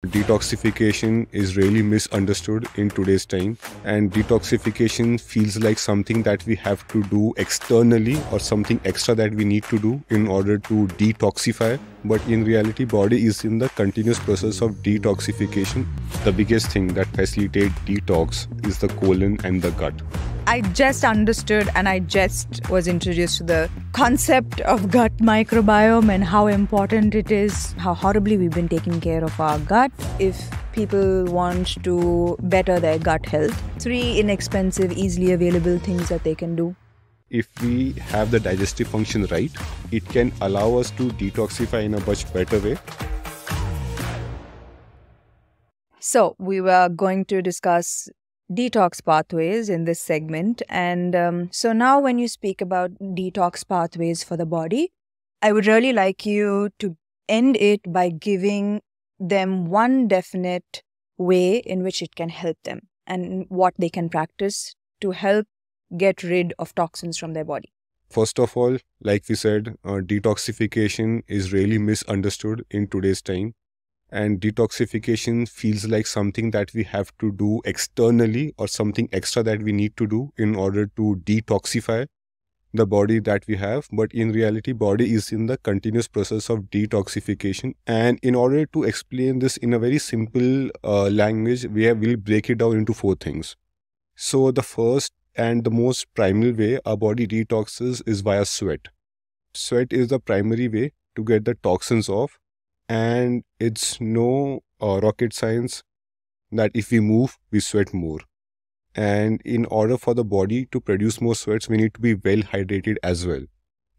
Detoxification is really misunderstood in today's time, and detoxification feels like something that we have to do externally or something extra that we need to do in order to detoxify. But in reality, body is in the continuous process of detoxification. The biggest thing that facilitates detox is the colon and the gut. I just understood and I just was introduced to the concept of gut microbiome and how important it is, how horribly we've been taking care of our gut. If people want to better their gut health, 3 inexpensive, easily available things that they can do. If we have the digestive function right, it can allow us to detoxify in a much better way. So we were going to discuss detox pathways in this segment. And so now when you speak about detox pathways for the body, I would really like you to end it by giving them one definite way in which it can help them and what they can practice to help get rid of toxins from their body. First of all, like we said, detoxification is really misunderstood in today's time. And detoxification feels like something that we have to do externally or something extra that we need to do in order to detoxify the body that we have. But in reality, body is in the continuous process of detoxification. And in order to explain this in a very simple language, we'll break it down into 4 things. So the first and the most primal way our body detoxes is via sweat. Sweat is the primary way to get the toxins off. And it's no rocket science that if we move, we sweat more. And in order for the body to produce more sweats, we need to be well hydrated as well.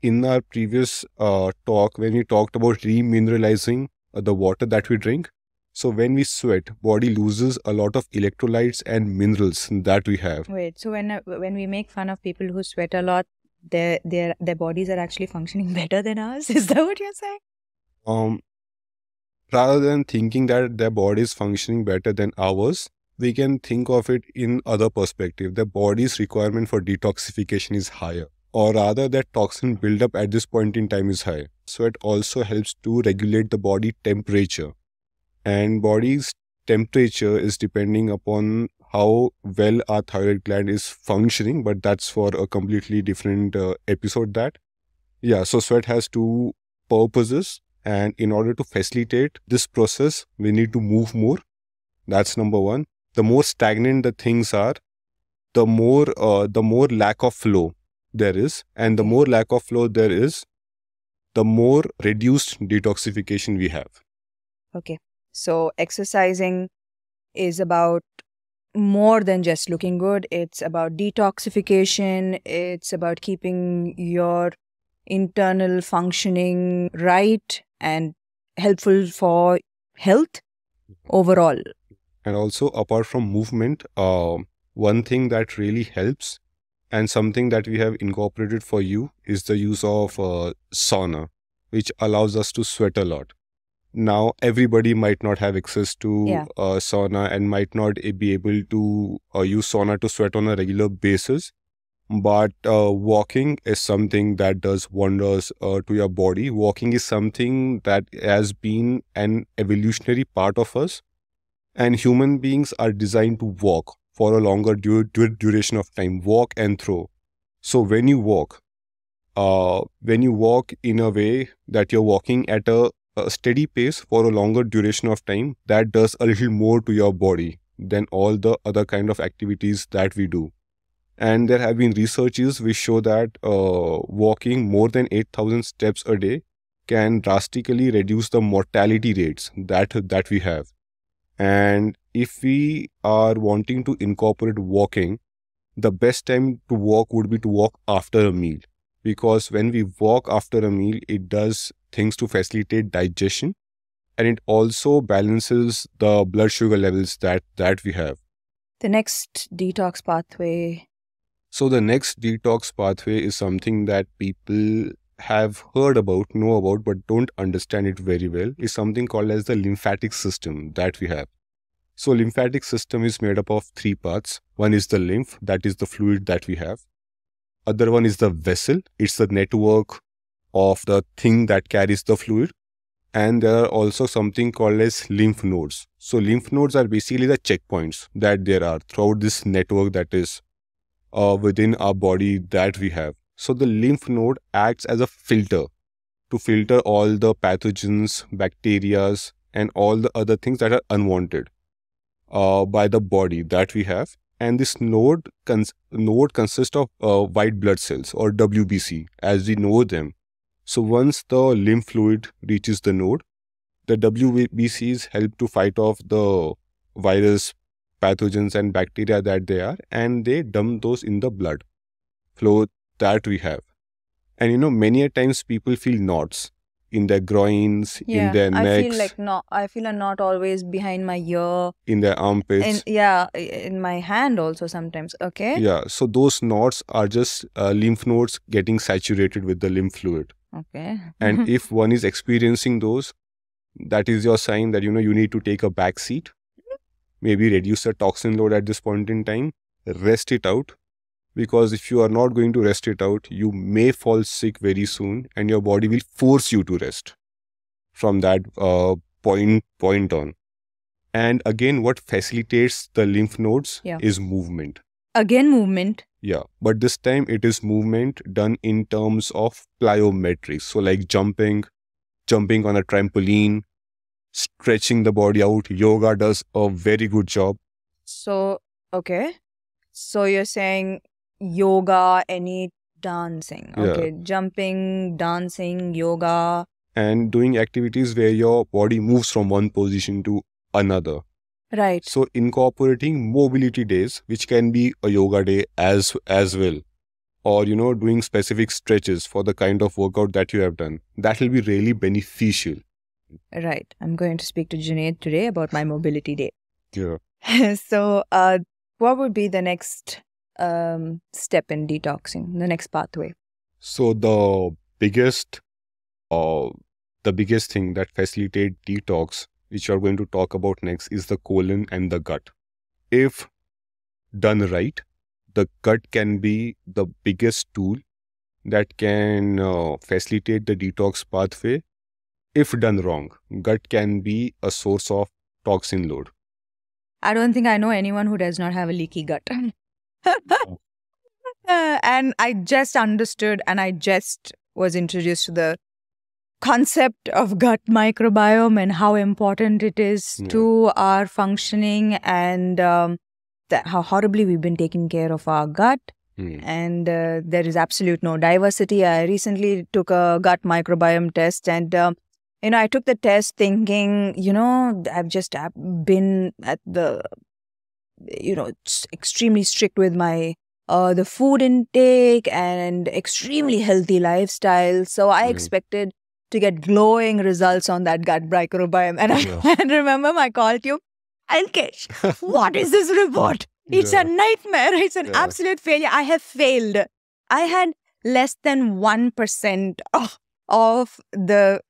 In our previous talk, when we talked about remineralizing the water that we drink, so when we sweat, body loses a lot of electrolytes and minerals that we have. Wait, so when we make fun of people who sweat a lot, their bodies are actually functioning better than ours? Is that what you're saying? Rather than thinking that their body is functioning better than ours, we can think of it in other perspective. The body's requirement for detoxification is higher, or rather that toxin buildup at this point in time is high. So it also helps to regulate the body temperature. And body's temperature is depending upon how well our thyroid gland is functioning, but that's for a completely different episode that. Yeah, so sweat has 2 purposes. And in order to facilitate this process, we need to move more. That's number 1. The more stagnant the things are, the more lack of flow there is. And the more lack of flow there is, the more reduced detoxification we have. Okay. So exercising is about more than just looking good. It's about detoxification. It's about keeping your internal functioning right and helpful for health overall. And also, apart from movement, one thing that really helps and something that we have incorporated for you is the use of sauna, which allows us to sweat a lot. Now, everybody might not have access to sauna and might not be able to use sauna to sweat on a regular basis. But walking is something that does wonders to your body. Walking is something that has been an evolutionary part of us. And human beings are designed to walk for a longer duration of time, walk and throw. So when you walk in a way that you're walking at a steady pace for a longer duration of time, that does a little more to your body than all the other kind of activities that we do. And there have been researches which show that walking more than 8,000 steps a day can drastically reduce the mortality rates that we have. And if we are wanting to incorporate walking, the best time to walk would be to walk after a meal. Because when we walk after a meal, it does things to facilitate digestion. And it also balances the blood sugar levels that we have. The next detox pathway. So the next detox pathway is something that people have heard about, know about, but don't understand it very well, is something called as the lymphatic system that we have. So lymphatic system is made up of 3 parts. One is the lymph, that is the fluid that we have. Other one is the vessel, it's the network of the thing that carries the fluid. And there are also something called as lymph nodes. So lymph nodes are basically the checkpoints that there are throughout this network that is within our body that we have. So the lymph node acts as a filter to filter all the pathogens, bacteria, and all the other things that are unwanted by the body that we have. And this node consists of white blood cells, or WBC as we know them. So once the lymph fluid reaches the node, the WBCs help to fight off the virus, pathogens and bacteria that they are, and they dump those in the blood flow that we have. And many a times people feel knots in their groins, in their necks. I feel a knot always behind my ear, in their armpits. In my hand also sometimes. Okay. Yeah, so those knots are just lymph nodes getting saturated with the lymph fluid. Okay. And if one is experiencing those, that is your sign that you need to take a back seat, maybe reduce the toxin load at this point in time, rest it out, because if you are not going to rest it out, you may fall sick very soon, and your body will force you to rest from that point on. And again, what facilitates the lymph nodes is movement. Again, movement. Yeah, but this time it is movement done in terms of plyometry. So like jumping on a trampoline, stretching the body out. Yoga does a very good job. So, okay. So you're saying yoga, any dancing. Okay, jumping, dancing, yoga. And doing activities where your body moves from one position to another. Right. So incorporating mobility days, which can be a yoga day as well, or doing specific stretches for the kind of workout that you have done, that will be really beneficial. Right. I'm going to speak to Junaid today about my mobility day. Yeah. So what would be the next step in detoxing, the next pathway? So the biggest thing that facilitates detox, which we are going to talk about next, is the colon and the gut. If done right, the gut can be the biggest tool that can facilitate the detox pathway. If done wrong, gut can be a source of toxin load. I don't think I know anyone who does not have a leaky gut. And I just understood, and I just was introduced to the concept of gut microbiome and how important it is to our functioning, and how horribly we've been taking care of our gut. And there is absolute no diversity. I recently took a gut microbiome test, and I took the test thinking, I've just been at the, extremely strict with my the food intake and extremely healthy lifestyle. So I expected to get glowing results on that gut microbiome. And I remember my call to you, Alkesh, what is this report? It's a nightmare. It's an absolute failure. I have failed. I had less than 1% of the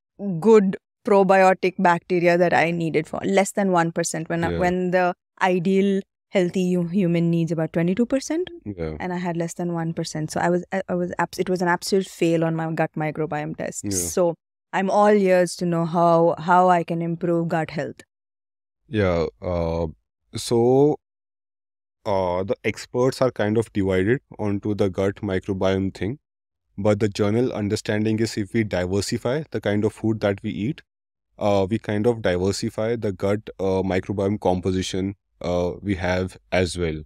good probiotic bacteria that I needed for. Less than 1% when the ideal healthy human needs about 22%. And I had less than 1%. So it was an absolute fail on my gut microbiome test. So I'm all ears to know how I can improve gut health. Yeah. So the experts are kind of divided onto the gut microbiome thing. But the general understanding is if we diversify the kind of food that we eat, we kind of diversify the gut microbiome composition we have as well.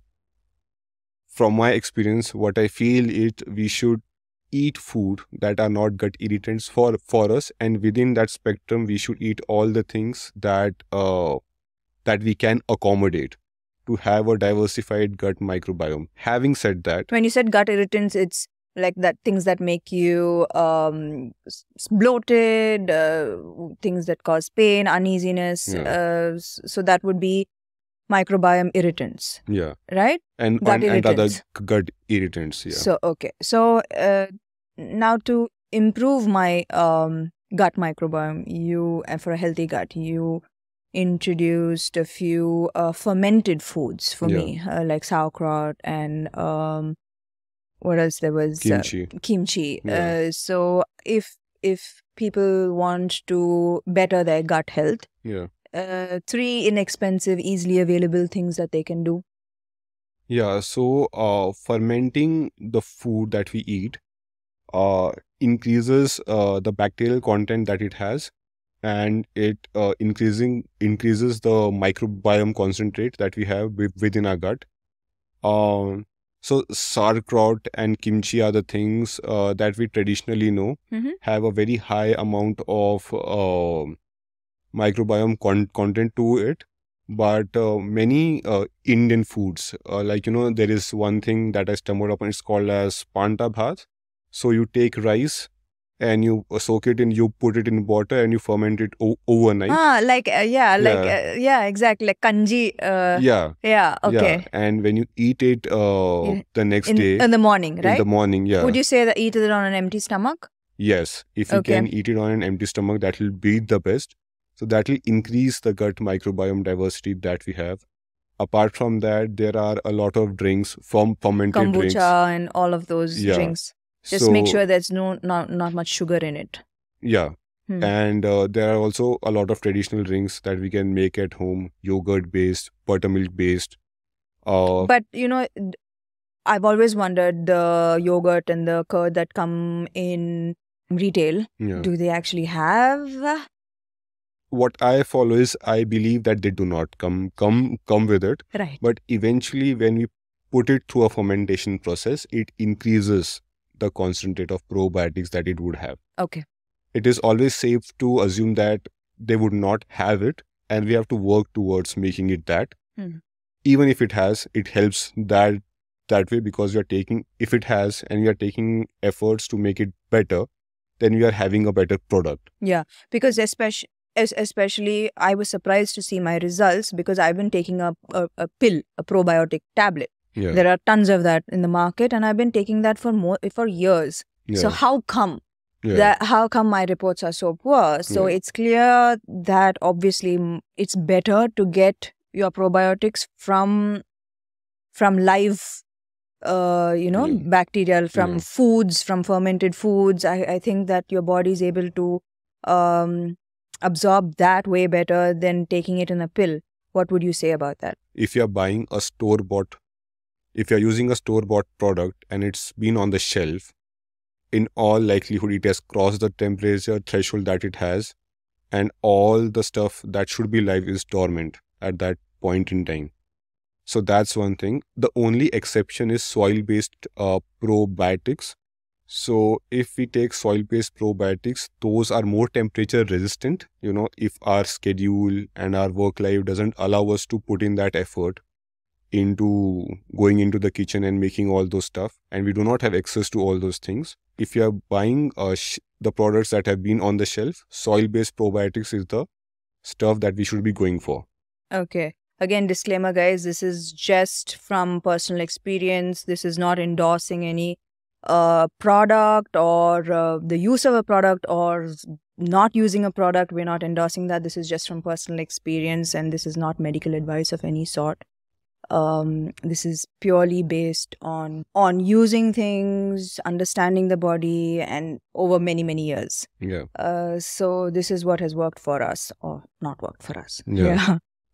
From my experience, what I feel is we should eat food that are not gut irritants for us, and within that spectrum, we should eat all the things that we can accommodate to have a diversified gut microbiome. Having said that, when you said gut irritants, it's like that things that make you bloated, things that cause pain, uneasiness. So that would be microbiome irritants. Yeah. Right? And other gut irritants. Yeah. So, okay. So now to improve my gut microbiome, for a healthy gut, you introduced a few fermented foods for me, like sauerkraut and what else there was? Kimchi. Kimchi. So if people want to better their gut health. Yeah. 3 inexpensive, easily available things that they can do. Yeah. So fermenting the food that we eat increases the bacterial content that it has, and it increases the microbiome concentrate that we have within our gut. So sauerkraut and kimchi are the things that we traditionally know have a very high amount of microbiome content to it. But many Indian foods, like, there is one thing that I stumbled upon, it's called as Panta Bhaat. So you take rice and you soak it in, you put it in water and you ferment it overnight. Exactly, like kanji. Okay. And when you eat it the next day in the morning, right? In the morning, Would you say that eat it on an empty stomach? Yes, if you can eat it on an empty stomach, that will be the best. So that will increase the gut microbiome diversity that we have. Apart from that, there are a lot of drinks, fermented kombucha drinks. And all of those drinks. Just make sure there's not much sugar in it. Yeah. And there are also a lot of traditional drinks that we can make at home, yogurt-based, buttermilk-based. But, I've always wondered, the yogurt and the curd that come in retail, do they actually have... What I follow is, I believe that they do not come with it. Right. But eventually, when we put it through a fermentation process, it increases the concentrate of probiotics that it would have. Okay. It is always safe to assume that they would not have it, and we have to work towards making it that. Even if it has, it helps that way, because if it has and we are taking efforts to make it better, then we are having a better product. Yeah, because especially I was surprised to see my results, because I've been taking a pill, a probiotic tablet. Yeah. There are tons of that in the market, and I've been taking that for years. Yeah. So how come my reports are so poor? So it's clear that obviously it's better to get your probiotics from live bacterial, from foods, from fermented foods. I think that your body is able to absorb that way better than taking it in a pill. What would you say about that? If you're buying a store-bought, if you're using a store-bought product and it's been on the shelf, in all likelihood it has crossed the temperature threshold that it has, and all the stuff that should be live is dormant at that point in time. So that's one thing. The only exception is soil-based probiotics. So if we take soil-based probiotics, those are more temperature resistant. If our schedule and our work life doesn't allow us to put in that effort into going into the kitchen and making all those stuff, and we do not have access to all those things. If you are buying the products that have been on the shelf, soil-based probiotics is the stuff that we should be going for. Okay. Again, disclaimer, guys, this is just from personal experience. This is not endorsing any product or the use of a product or not using a product. We're not endorsing that. This is just from personal experience, and this is not medical advice of any sort. This is purely based on using things, understanding the body, and over many, many years. Yeah. So this is what has worked for us or not worked for us.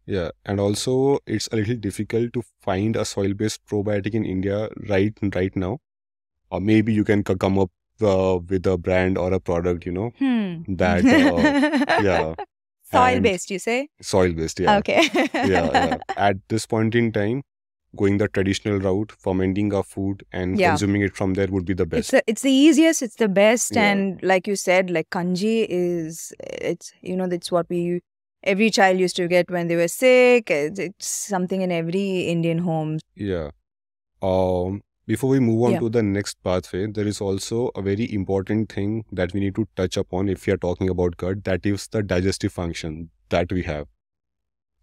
Yeah, and also it's a little difficult to find a soil-based probiotic in India right now. Or maybe you can come up with a brand or a product, that, yeah. Soil-based, you say? Soil-based, yeah. Okay. yeah. At this point in time, going the traditional route, fermenting our food and consuming it from there would be the best. It's the easiest, it's the best. Yeah. And like you said, like kanji it's what every child used to get when they were sick. It's something in every Indian home. Yeah. Before we move on to the next pathway, there is also a very important thing that we need to touch upon if we are talking about gut, that is the digestive function that we have.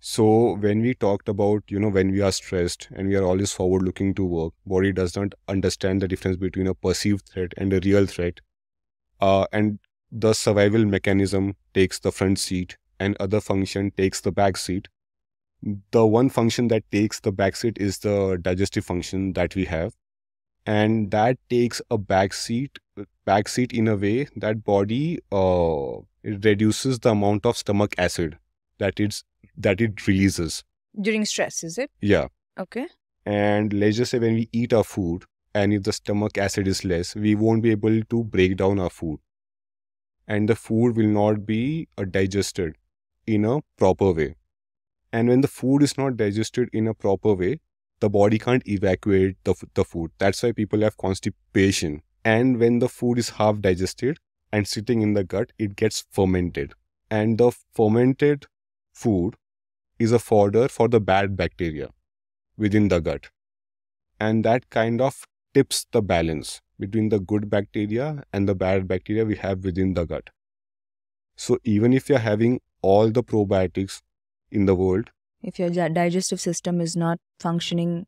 So when we talked about, when we are stressed and we are always forward looking to work, body does not understand the difference between a perceived threat and a real threat. And the survival mechanism takes the front seat and other function takes the back seat. The one function that takes the back seat is the digestive function that we have. and that takes a backseat in a way that body it reduces the amount of stomach acid that it releases During stress, is it? yeah. Okay. And let's just say when we eat our food, and if the stomach acid is less, we won't be able to break down our food, and the food will not be digested in a proper way. And when the food is not digested in a proper way, the body can't evacuate the food. That's why people have constipation. And when the food is half digested and sitting in the gut, it gets fermented. And the fermented food is a fodder for the bad bacteria within the gut. And that kind of tips the balance between the good bacteria and the bad bacteria we have within the gut. So even if you're having all the probiotics in the world, if your digestive system is not functioning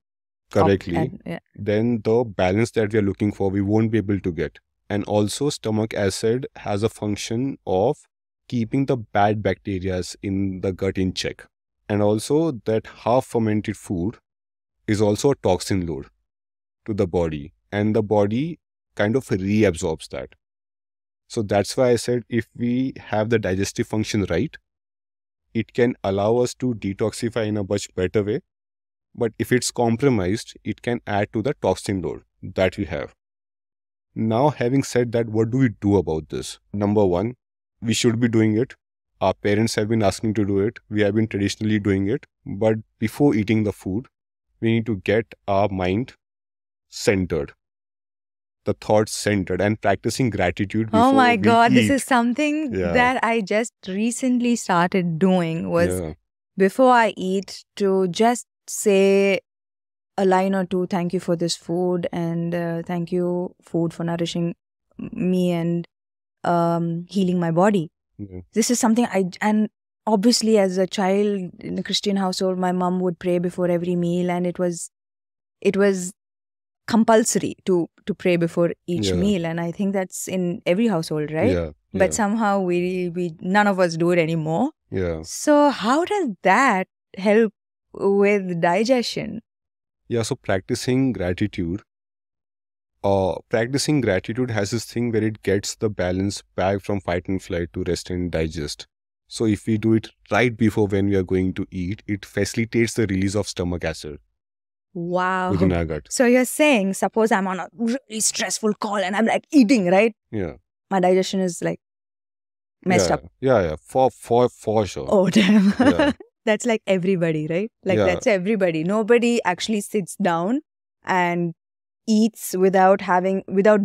correctly, then the balance that we are looking for, we won't be able to get. And also stomach acid has a function of keeping the bad bacteria in the gut in check. And also that half fermented food is also a toxin load to the body, and the body kind of reabsorbs that. So that's why I said if we have the digestive function right, it can allow us to detoxify in a much better way. But if it's compromised, it can add to the toxin load that we have. Now, having said that, what do we do about this? Number one, we should be doing it. Our parents have been asking to do it. We have been traditionally doing it. But before eating the food, we need to get our mind centered, the thoughts centered, and practicing gratitude before oh my we God, eat. this is something that I just recently started doing was before I eat to just say a line or two, thank you for this food, and thank you food for nourishing me and healing my body. This is something and obviously as a child in a Christian household, my mom would pray before every meal, and it was compulsory to pray before each meal, and I think that's in every household, right? But somehow we none of us do it anymore. So how does that help with digestion? So practicing gratitude has this thing where it gets the balance back from fight and flight to rest and digest. So if we do it right before when we are going to eat, it facilitates the release of stomach acid. Wow. Within our gut. So you're saying, suppose I'm on a really stressful call and I'm like eating, right? My digestion is like messed up. For sure. Oh, damn. That's like everybody, right? Like that's everybody. Nobody actually sits down and eats without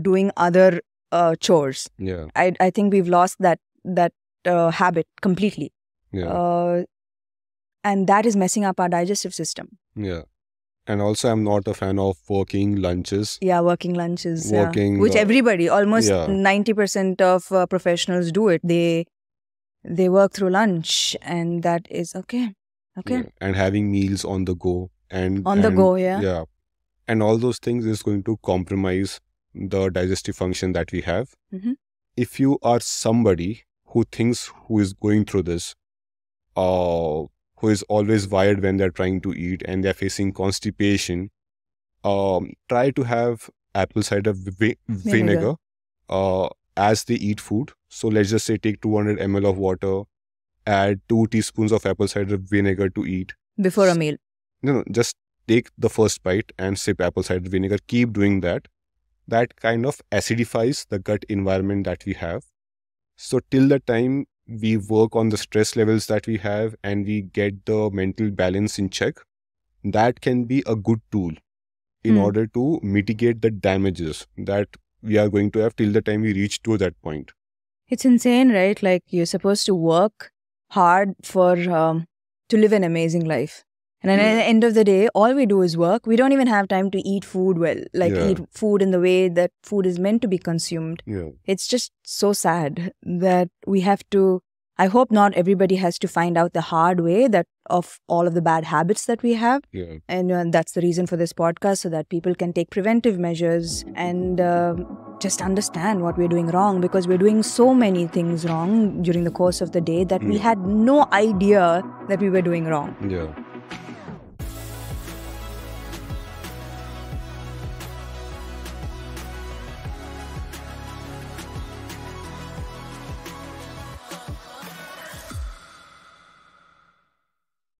doing other chores. I think we've lost that habit completely. And that is messing up our digestive system. And also, I'm not a fan of working lunches. Working lunches. Which everybody, almost 90% of professionals do it. They work through lunch, and that is okay. And having meals on the go. And and all those things is going to compromise the digestive function that we have. If you are somebody who is going through this, who is always wired when they're trying to eat and they're facing constipation, try to have apple cider vinegar as they eat food. So let's just say take 200 ml of water, add 2 teaspoons of apple cider vinegar to eat. Before a meal? No, just take the first bite and sip apple cider vinegar. Keep doing that. That kind of acidifies the gut environment that we have. So till the time we work on the stress levels that we have and we get the mental balance in check, that can be a good tool in order to mitigate the damages that we are going to have till the time we reach to that point. It's insane, right? Like you're supposed to work hard for to live an amazing life. And then at the end of the day, all we do is work. We don't even have time to eat food well, eat food in the way that food is meant to be consumed. It's just so sad that we have to, I hope not everybody has to find out the hard way that of all of the bad habits that we have. And that's the reason for this podcast, so that people can take preventive measures and just understand what we're doing wrong, because we're doing so many things wrong during the course of the day that we had no idea that we were doing wrong.